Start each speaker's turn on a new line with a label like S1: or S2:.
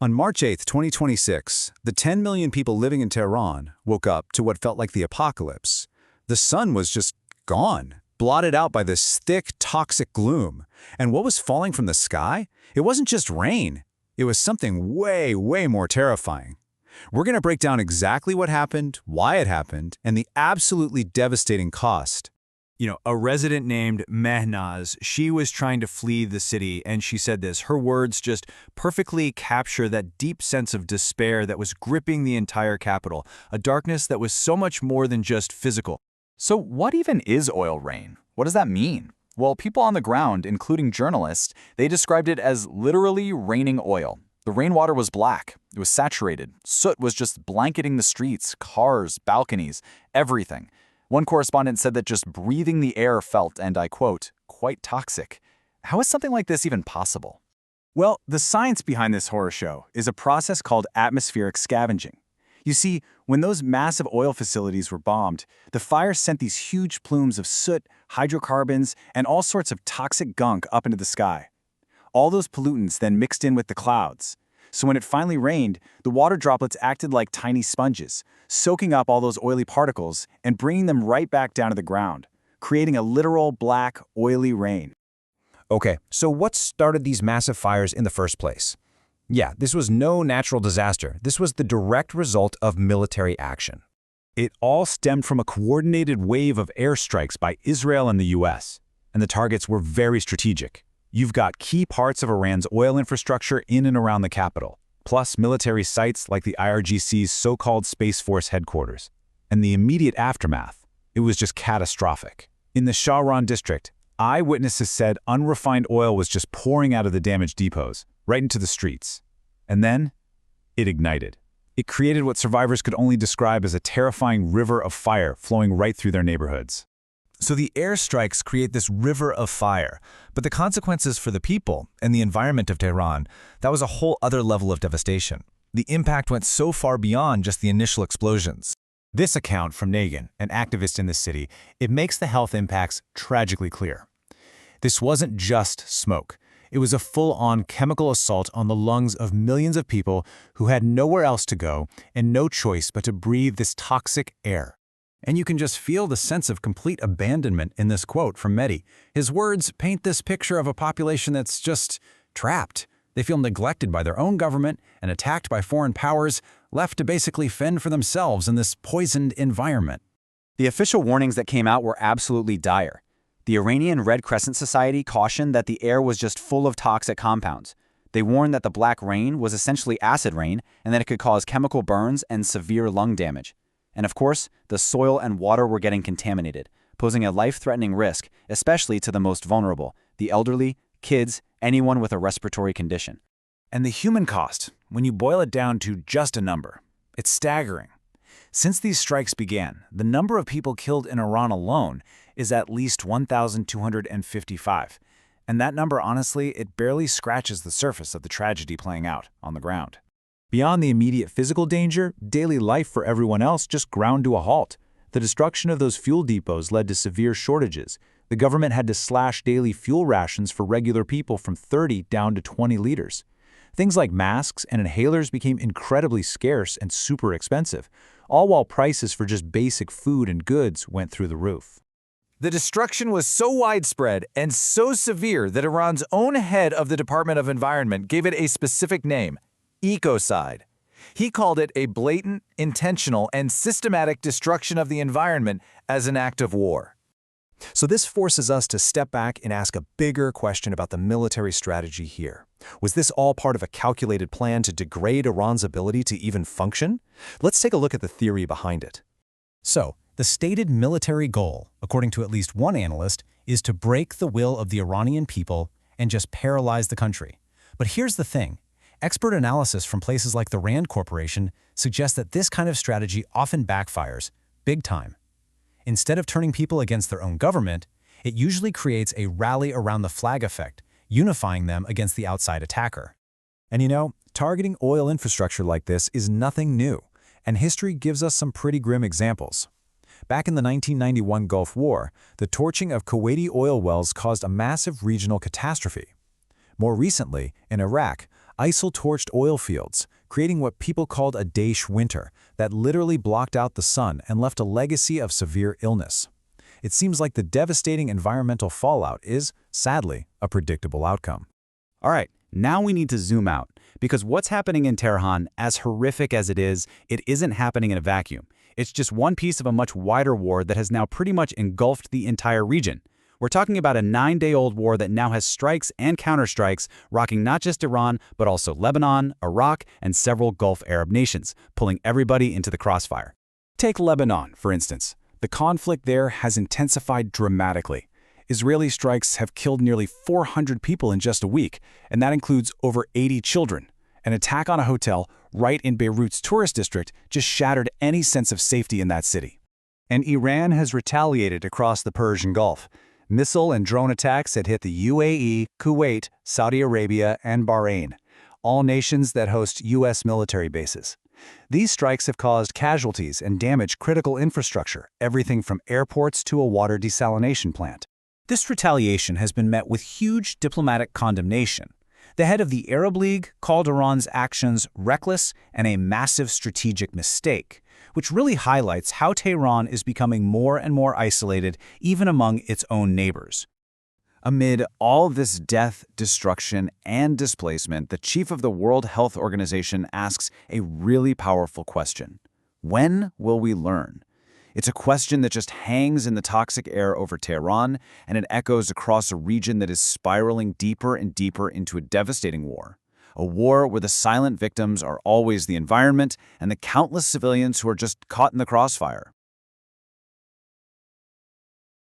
S1: On March 8, 2026, the 10 million people living in Tehran woke up to what felt like the apocalypse. The sun was just gone, blotted out by this thick, toxic gloom. And what was falling from the sky? It wasn't just rain. It was something way, way more terrifying. We're going to break down exactly what happened, why it happened, and the absolutely devastating cost.
S2: A resident named Mehnaz, she was trying to flee the city, and she said this. Her words just perfectly capture that deep sense of despair that was gripping the entire capital, a darkness that was so much more than just physical.
S3: So what even is oil rain? What does that mean? Well, people on the ground, including journalists, they described it as literally raining oil. The rainwater was black. It was saturated. Soot was just blanketing the streets, cars, balconies, everything. One correspondent said that just breathing the air felt, and I quote, quite toxic. How is something like this even possible?
S2: Well, the science behind this horror show is a process called atmospheric scavenging. You see, when those massive oil facilities were bombed, the fire sent these huge plumes of soot, hydrocarbons, and all sorts of toxic gunk up into the sky. All those pollutants then mixed in with the clouds. So when it finally rained, the water droplets acted like tiny sponges, soaking up all those oily particles and bringing them right back down to the ground, creating a literal black, oily rain.
S4: Okay, so what started these massive fires in the first place? Yeah, this was no natural disaster. This was the direct result of military action.
S1: It all stemmed from a coordinated wave of airstrikes by Israel and the US, and the targets were very strategic. You've got key parts of Iran's oil infrastructure in and around the capital, plus military sites like the IRGC's so-called Space Force headquarters. And the immediate aftermath, it was just catastrophic. In the Shahran district, eyewitnesses said unrefined oil was just pouring out of the damaged depots, right into the streets. And then, it ignited. It created what survivors could only describe as a terrifying river of fire flowing right through their neighborhoods.
S5: So the airstrikes create this river of fire, but the consequences for the people and the environment of Tehran, that was a whole other level of devastation. The impact went so far beyond just the initial explosions.
S6: This account from Nagin, an activist in the city, it makes the health impacts tragically clear. This wasn't just smoke. It was a full-on chemical assault on the lungs of millions of people who had nowhere else to go and no choice but to breathe this toxic air.
S1: And you can just feel the sense of complete abandonment in this quote from Mehdi. His words paint this picture of a population that's just trapped. They feel neglected by their own government and attacked by foreign powers, left to basically fend for themselves in this poisoned environment.
S3: The official warnings that came out were absolutely dire. The Iranian Red Crescent Society cautioned that the air was just full of toxic compounds. They warned that the black rain was essentially acid rain and that it could cause chemical burns and severe lung damage. And of course, the soil and water were getting contaminated, posing a life-threatening risk, especially to the most vulnerable, the elderly, kids, anyone with a respiratory condition.
S2: And the human cost, when you boil it down to just a number, it's staggering. Since these strikes began, the number of people killed in Iran alone is at least 1,255. And that number, honestly, it barely scratches the surface of the tragedy playing out on the ground.
S1: Beyond the immediate physical danger, daily life for everyone else just ground to a halt. The destruction of those fuel depots led to severe shortages. The government had to slash daily fuel rations for regular people from 30 down to 20 liters. Things like masks and inhalers became incredibly scarce and super expensive, all while prices for just basic food and goods went through the roof.
S2: The destruction was so widespread and so severe that Iran's own head of the Department of Environment gave it a specific name: ecocide. He called it a blatant, intentional, and systematic destruction of the environment as an act of war.
S5: So this forces us to step back and ask a bigger question about the military strategy here. Was this all part of a calculated plan to degrade Iran's ability to even function? Let's take a look at the theory behind it.
S6: So, the stated military goal, according to at least one analyst, is to break the will of the Iranian people and just paralyze the country. But here's the thing. Expert analysis from places like the Rand Corporation suggests that this kind of strategy often backfires, big time. Instead of turning people against their own government, it usually creates a rally around the flag effect, unifying them against the outside attacker.
S4: And targeting oil infrastructure like this is nothing new, and history gives us some pretty grim examples. Back in the 1991 Gulf War, the torching of Kuwaiti oil wells caused a massive regional catastrophe. More recently, in Iraq, ISIL-torched oil fields, creating what people called a Daesh winter that literally blocked out the sun and left a legacy of severe illness. It seems like the devastating environmental fallout is, sadly, a predictable outcome.
S3: All right, now we need to zoom out, because what's happening in Tehran, as horrific as it isn't happening in a vacuum. It's just one piece of a much wider war that has now pretty much engulfed the entire region. We're talking about a 9-day-old war that now has strikes and counterstrikes, rocking not just Iran, but also Lebanon, Iraq, and several Gulf Arab nations, pulling everybody into the crossfire. Take Lebanon, for instance. The conflict there has intensified dramatically. Israeli strikes have killed nearly 400 people in just a week, and that includes over 80 children. An attack on a hotel right in Beirut's tourist district just shattered any sense of safety in that city.
S2: And Iran has retaliated across the Persian Gulf. Missile and drone attacks had hit the UAE, Kuwait, Saudi Arabia, and Bahrain, all nations that host U.S. military bases. These strikes have caused casualties and damaged critical infrastructure, everything from airports to a water desalination plant.
S6: This retaliation has been met with huge diplomatic condemnation. The head of the Arab League called Iran's actions reckless and a massive strategic mistake, which really highlights how Tehran is becoming more and more isolated even among its own neighbors.
S3: Amid all this death, destruction, and displacement, the chief of the World Health Organization asks a really powerful question. When will we learn? It's a question that just hangs in the toxic air over Tehran, and it echoes across a region that is spiraling deeper and deeper into a devastating war. A war where the silent victims are always the environment and the countless civilians who are just caught in the crossfire.